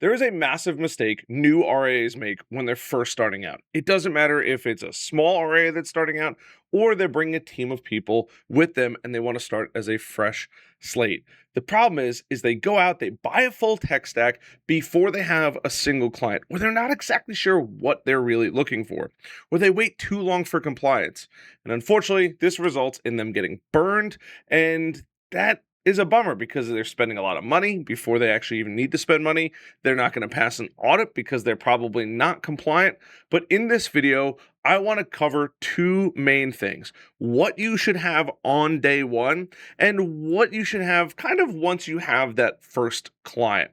There is a massive mistake new RIAs make when they're first starting out. It doesn't matter if it's a small RIA that's starting out or they're bringing a team of people with them and they want to start as a fresh slate. The problem is they go out, they buy a full tech stack before they have a single client, or they're not exactly sure what they're really looking for, or they wait too long for compliance. And unfortunately, this results in them getting burned, and that is a bummer because they're spending a lot of money before they actually even need to spend money. They're not going to pass an audit because they're probably not compliant. But in this video, I want to cover two main things: what you should have on day one and what you should have kind of once you have that first client.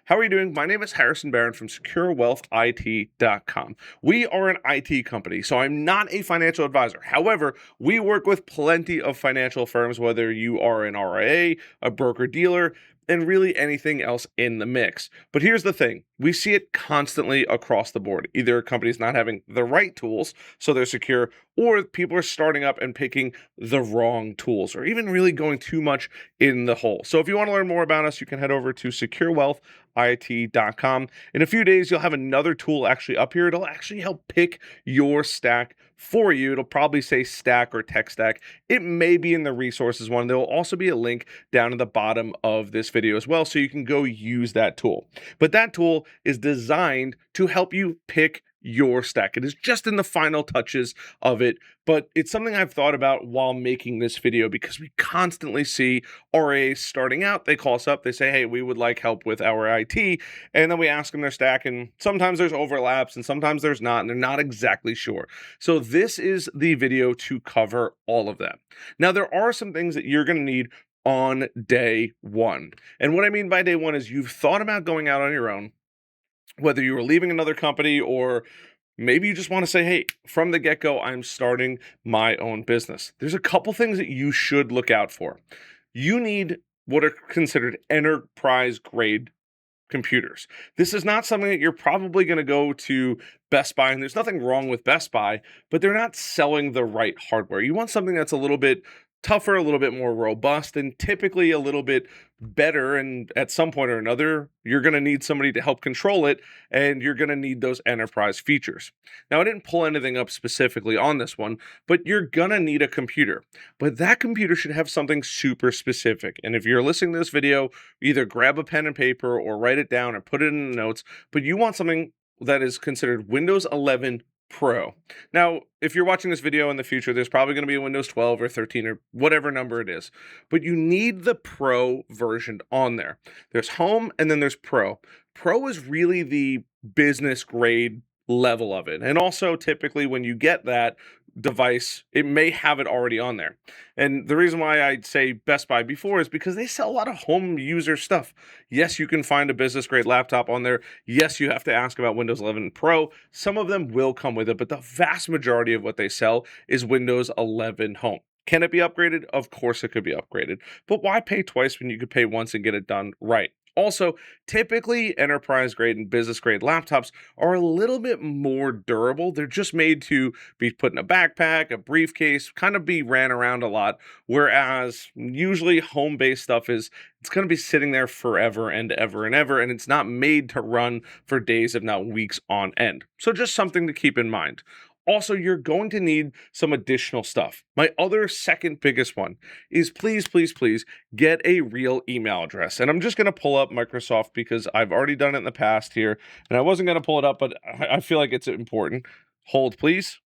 How are you doing? My name is Harrison Barron from SecureWealthIT.com. We are an IT company, so I'm not a financial advisor. However, we work with plenty of financial firms, whether you are an RIA, a broker-dealer, and really anything else in the mix. But here's the thing. We see it constantly across the board. Either a company's not having the right tools, so they're secure, or people are starting up and picking the wrong tools, or even really going too much in the hole. So if you want to learn more about us, you can head over to SecureWealthIT.com. In a few days, you'll have another tool actually up here. It'll actually help pick your stack for you. It'll probably say stack or tech stack. It may be in the resources one. There will also be a link down at the bottom of this video as well, so you can go use that tool. But that tool is designed to help you pick your stack. It is just in the final touches of it, but it's something I've thought about while making this video because we constantly see RAs starting out. They call us up, they say, hey, we would like help with our IT, and then we ask them their stack, and sometimes there's overlaps and sometimes there's not, and they're not exactly sure. So this is the video to cover all of that. Now, there are some things that you're going to need on day one. And what I mean by day one is you've thought about going out on your own, whether you were leaving another company or maybe you just want to say, hey, from the get-go, I'm starting my own business. There's a couple things that you should look out for. You need what are considered enterprise grade computers. This is not something that you're probably going to go to Best Buy, and there's nothing wrong with Best Buy, but they're not selling the right hardware. You want something that's a little bit tougher, a little bit more robust, and typically a little bit better. And at some point or another, you're going to need somebody to help control it, and you're going to need those enterprise features. Now, I didn't pull anything up specifically on this one, but you're going to need a computer. But that computer should have something super specific. And if you're listening to this video, either grab a pen and paper or write it down or put it in the notes, but you want something that is considered Windows 11 Pro. Now, if you're watching this video in the future, there's probably going to be a Windows 12 or 13 or whatever number it is, but you need the Pro version on there. There's Home and then there's Pro. Pro is really the business grade level of it. And also typically when you get that device, it may have it already on there. And the reason why I'd say Best Buy before is because they sell a lot of home user stuff. Yes, you can find a business grade laptop on there. Yes, you have to ask about Windows 11 Pro. Some of them will come with it, but the vast majority of what they sell is Windows 11 Home. Can it be upgraded? Of course it could be upgraded. But why pay twice when you could pay once and get it done right? Also, typically enterprise grade and business grade laptops are a little bit more durable. They're just made to be put in a backpack, a briefcase, kind of be ran around a lot. Whereas usually home-based stuff it's going to be sitting there forever and ever and ever, and it's not made to run for days, if not weeks on end. So just something to keep in mind. Also, you're going to need some additional stuff. My other second biggest one is please, please, please get a real email address. And I'm just going to pull up Microsoft because I've already done it in the past here. And I wasn't going to pull it up, but I feel like it's important. Hold, please.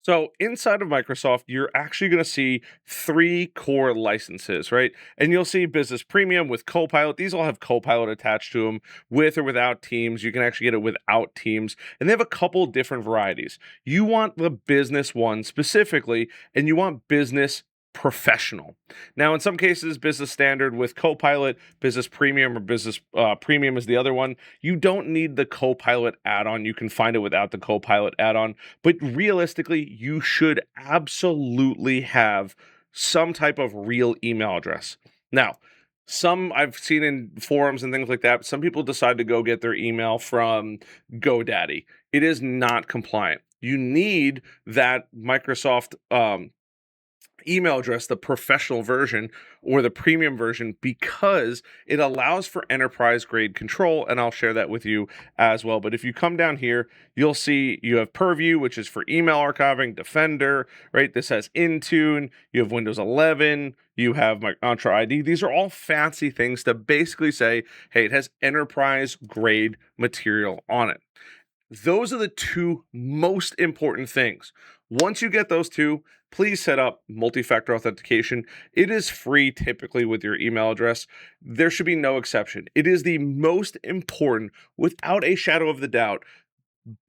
So inside of Microsoft, you're actually going to see three core licenses, right? And you'll see Business Premium with Copilot. These all have Copilot attached to them with or without Teams. You can actually get it without Teams. And they have a couple different varieties. You want the business one specifically, and you want business professional. Now, in some cases, business standard with Copilot, business premium or business premium is the other one. You don't need the Copilot add-on. You can find it without the Copilot add-on. But realistically, you should absolutely have some type of real email address. Now, Some I've seen in forums and things like that, some people decide to go get their email from GoDaddy. It is not compliant. You need that Microsoft email address, the professional version or the premium version, because it allows for enterprise grade control. And I'll share that with you as well. But if you come down here, you'll see you have Purview, which is for email archiving, Defender, right? This has Intune, you have Windows 11, you have my Entra ID. These are all fancy things to basically say, hey, it has enterprise grade material on it. Those are the two most important things. Once you get those two, please set up multi-factor authentication. It is free typically with your email address. There should be no exception. It is the most important, without a shadow of the doubt,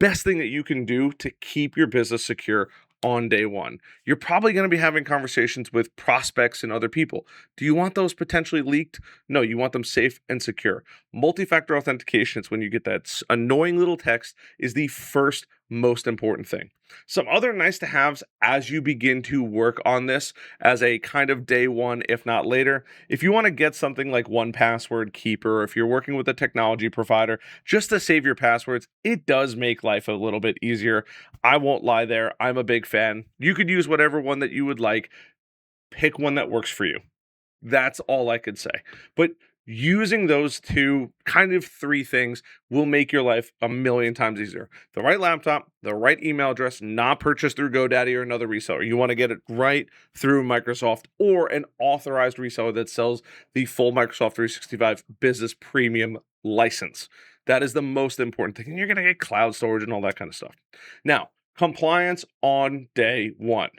best thing that you can do to keep your business secure on day one. You're probably going to be having conversations with prospects and other people. Do you want those potentially leaked? No, you want them safe and secure. Multi-factor authentication is when you get that annoying little text is the first most important thing. Some other nice to haves as you begin to work on this as a kind of day one, if not later. If you want to get something like 1Password Keeper, if you're working with a technology provider, just to save your passwords, it does make life a little bit easier. I won't lie there. I'm a big fan. You could use whatever one that you would like. Pick one that works for you. That's all I could say. But using those two, kind of three things, will make your life a million times easier. The right laptop, the right email address, not purchased through GoDaddy or another reseller. You want to get it right through Microsoft or an authorized reseller that sells the full Microsoft 365 Business Premium license. That is the most important thing. And you're going to get cloud storage and all that kind of stuff. Now, compliance on day one.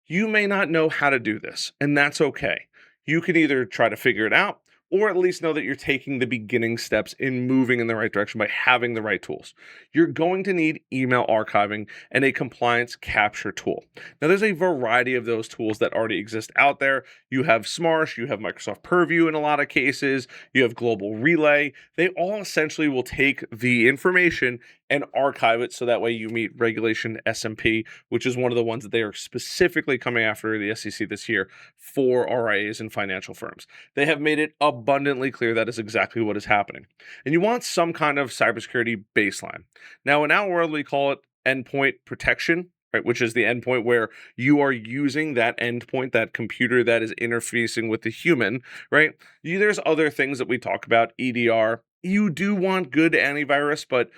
You may not know how to do this, and that's okay. You can either try to figure it out or at least know that you're taking the beginning steps in moving in the right direction by having the right tools. You're going to need email archiving and a compliance capture tool. Now, there's a variety of those tools that already exist out there. You have Smarsh, you have Microsoft Purview in a lot of cases, you have Global Relay. They all essentially will take the information and archive it so that way you meet regulation S&P, which is one of the ones that they are specifically coming after the SEC this year for RIAs and financial firms. They have made it abundantly clear that is exactly what is happening. And you want some kind of cybersecurity baseline. Now, in our world, we call it endpoint protection, right? Which is the endpoint where you are using that endpoint, that computer that is interfacing with the human, right? There's other things that we talk about, EDR. You do want good antivirus, but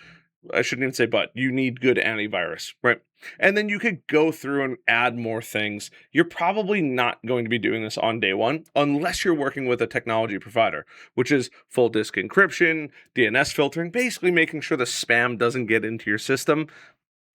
I shouldn't even say but, you need good antivirus, right? And then you could go through and add more things. You're probably not going to be doing this on day one unless you're working with a technology provider, which is full disk encryption, DNS filtering, basically making sure the spam doesn't get into your system.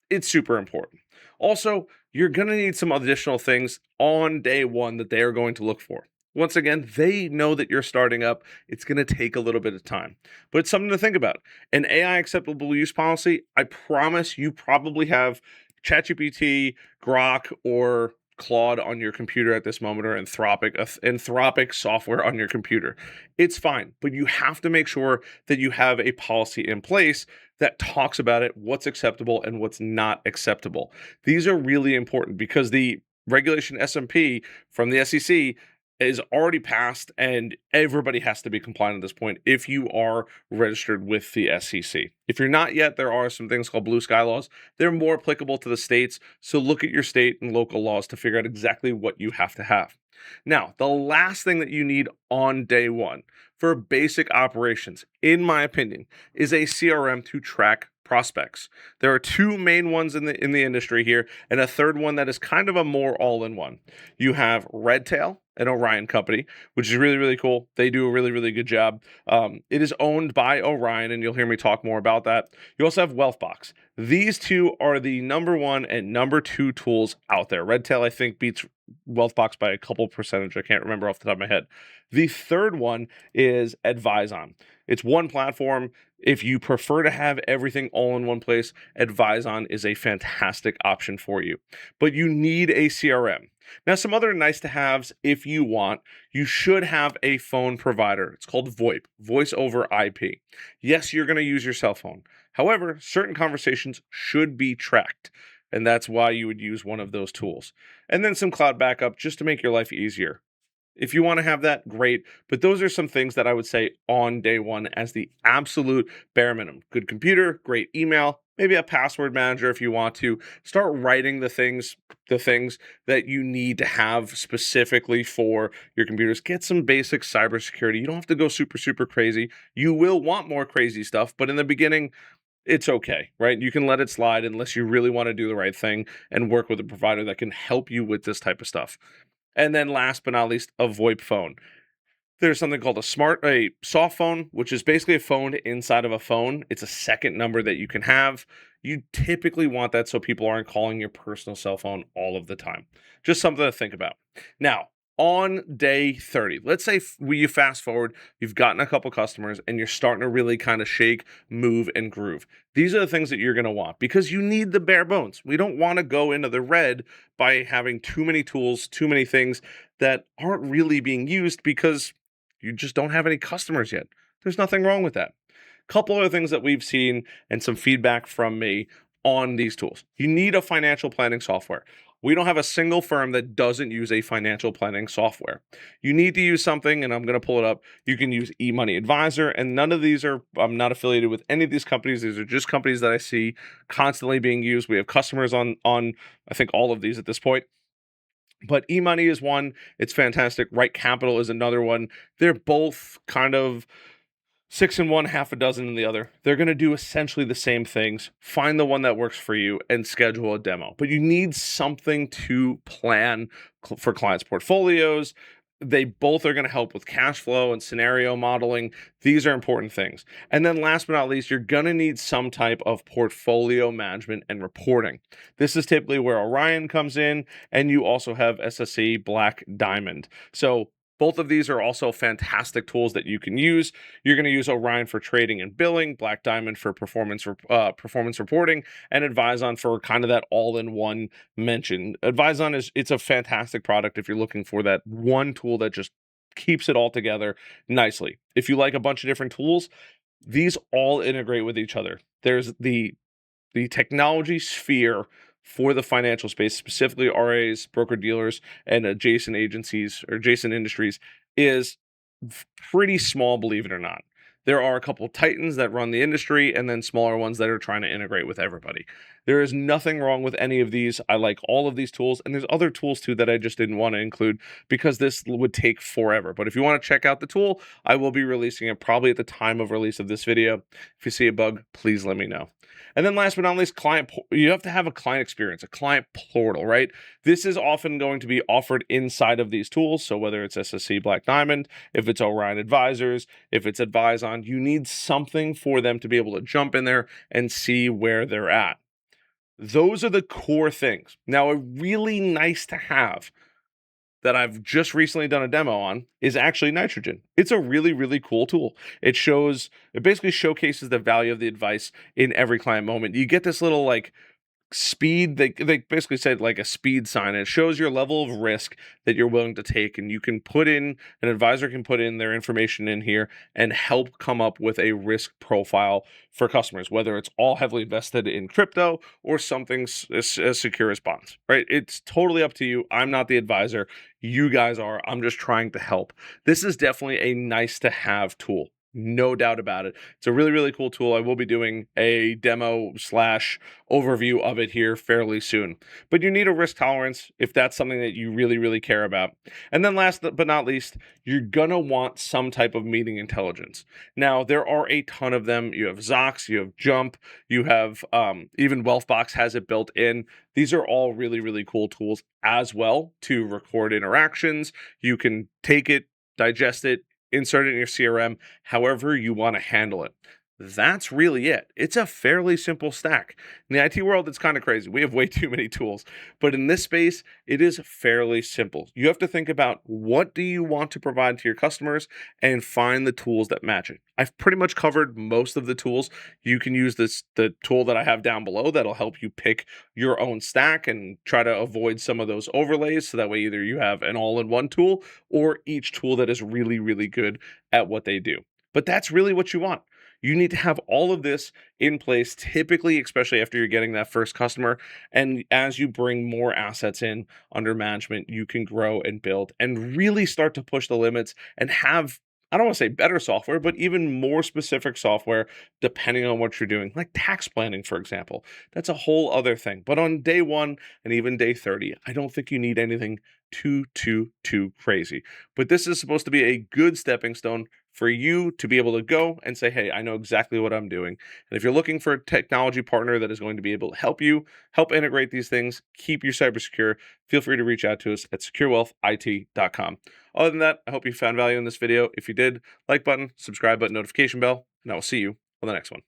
It's super important. Also, you're going to need some additional things on day one that they are going to look for. Once again, they know that you're starting up. It's going to take a little bit of time, but it's something to think about. An AI acceptable use policy, I promise you probably have ChatGPT, Grok, or Claude on your computer at this moment, or Anthropic software on your computer. It's fine, but you have to make sure that you have a policy in place that talks about it, what's acceptable and what's not acceptable. These are really important because the regulation S&P from the SEC is already passed, and everybody has to be compliant at this point if you are registered with the SEC. If you're not yet, there are some things called blue sky laws. They're more applicable to the states, so look at your state and local laws to figure out exactly what you have to have. Now, the last thing that you need on day one for basic operations, in my opinion, is a CRM to track prospects. There are two main ones in the industry here, and a third one that is kind of a more all-in-one. You have Redtail, an Orion company, which is really, really cool. They do a really, really good job. It is owned by Orion, and you'll hear me talk more about that. You also have Wealthbox. These two are the number one and number two tools out there. Redtail, I think, beats Wealthbox by a couple percentage. I can't remember off the top of my head. The third one is Advyzon. It's one platform. If you prefer to have everything all in one place, Advyzon is a fantastic option for you. But you need a CRM. Now, some other nice to haves, if you want, you should have a phone provider. It's called VoIP, voice over IP. Yes, you're going to use your cell phone. However, certain conversations should be tracked, and that's why you would use one of those tools. And then some cloud backup just to make your life easier. If you want to have that, great. But those are some things that I would say on day one as the absolute bare minimum. Good computer, great email, maybe a password manager if you want to. Start writing the things that you need to have specifically for your computers. Get some basic cybersecurity. You don't have to go super, super crazy. You will want more crazy stuff, but in the beginning, it's okay, right? You can let it slide unless you really want to do the right thing and work with a provider that can help you with this type of stuff. And then last but not least, a VoIP phone. There's something called a soft phone, which is basically a phone inside of a phone. It's a second number that you can have. You typically want that so people aren't calling your personal cell phone all of the time. Just something to think about. Now, on day 30, let's say you fast forward, you've gotten a couple customers and you're starting to really kind of shake, move, and groove. These are the things that you're going to want because you need the bare bones. We don't want to go into the red by having too many tools, too many things that aren't really being used because you just don't have any customers yet. There's nothing wrong with that. Couple other things that we've seen and some feedback from me on these tools. You need a financial planning software. We don't have a single firm that doesn't use a financial planning software. You need to use something, and I'm going to pull it up. You can use eMoney Advisor, and none of these are, I'm not affiliated with any of these companies. These are just companies that I see constantly being used. We have customers on I think all of these at this point. But eMoney is one. It's fantastic. RightCapital is another one. They're both kind of 6 in one, half a dozen in the other. They're going to do essentially the same things. Find the one that works for you and schedule a demo. But you need something to plan for clients' portfolios. They both are going to help with cash flow and scenario modeling. These are important things. And then last but not least, you're going to need some type of portfolio management and reporting. This is typically where Orion comes in, and you also have SS&C Black Diamond. So both of these are also fantastic tools that you can use. You're going to use Orion for trading and billing, Black Diamond for performance reporting, and Advyzon for kind of that all-in-one mention. Advyzon it's a fantastic product if you're looking for that one tool that just keeps it all together nicely. If you like a bunch of different tools, these all integrate with each other. There's the technology sphere for the financial space, specifically RIAs, broker-dealers, and adjacent agencies or adjacent industries, is pretty small, believe it or not. There are a couple of titans that run the industry and then smaller ones that are trying to integrate with everybody. There is nothing wrong with any of these. I like all of these tools, and there's other tools too that I just didn't want to include because this would take forever. But if you want to check out the tool, I will be releasing it probably at the time of release of this video. If you see a bug, please let me know. And then last but not least, you have to have a client experience, a client portal, right? This is often going to be offered inside of these tools. So whether it's SS&C Black Diamond, if it's Orion Advisors, if it's Advyzon, you need something for them to be able to jump in there and see where they're at. Those are the core things. Now, a really nice to have that I've just recently done a demo on is actually Nitrogen. It's a really, really cool tool. It basically showcases the value of the advice in every client moment. You get this little like speed, they basically said like a speed sign. It shows your level of risk that you're willing to take, and you can an advisor can put in their information in here and help come up with a risk profile for customers, whether it's all heavily invested in crypto or something as secure as bonds, right? It's totally up to you. I'm not the advisor. You guys are. I'm just trying to help. This is definitely a nice to have tool. No doubt about it. It's a really, really cool tool. I will be doing a demo / overview of it here fairly soon. But you need a risk tolerance if that's something that you really, really care about. And then last but not least, you're going to want some type of meeting intelligence. Now, there are a ton of them. You have Zocks, you have Jump, you have even Wealthbox has it built in. These are all really, really cool tools as well to record interactions. You can take it, digest it, insert it in your CRM, however you want to handle it. That's really it. It's a fairly simple stack. In the IT world, it's kind of crazy. We have way too many tools. But in this space, it is fairly simple. You have to think about what do you want to provide to your customers and find the tools that match it. I've pretty much covered most of the tools. You can use the tool that I have down below that'll help you pick your own stack and try to avoid some of those overlays. So that way either you have an all-in-one tool or each tool that is really, really good at what they do. But that's really what you want. You need to have all of this in place, typically, especially after you're getting that first customer. And as you bring more assets in under management, you can grow and build and really start to push the limits and have, I don't want to say better software, but even more specific software depending on what you're doing, like tax planning, for example. That's a whole other thing. But on day one and even day 30, I don't think you need anything too crazy. But this is supposed to be a good stepping stone for you to be able to go and say, hey, I know exactly what I'm doing. And if you're looking for a technology partner that is going to be able to help you, help integrate these things, keep your cyber secure, feel free to reach out to us at securewealthit.com. Other than that, I hope you found value in this video. If you did, like button, subscribe button, notification bell, and I will see you on the next one.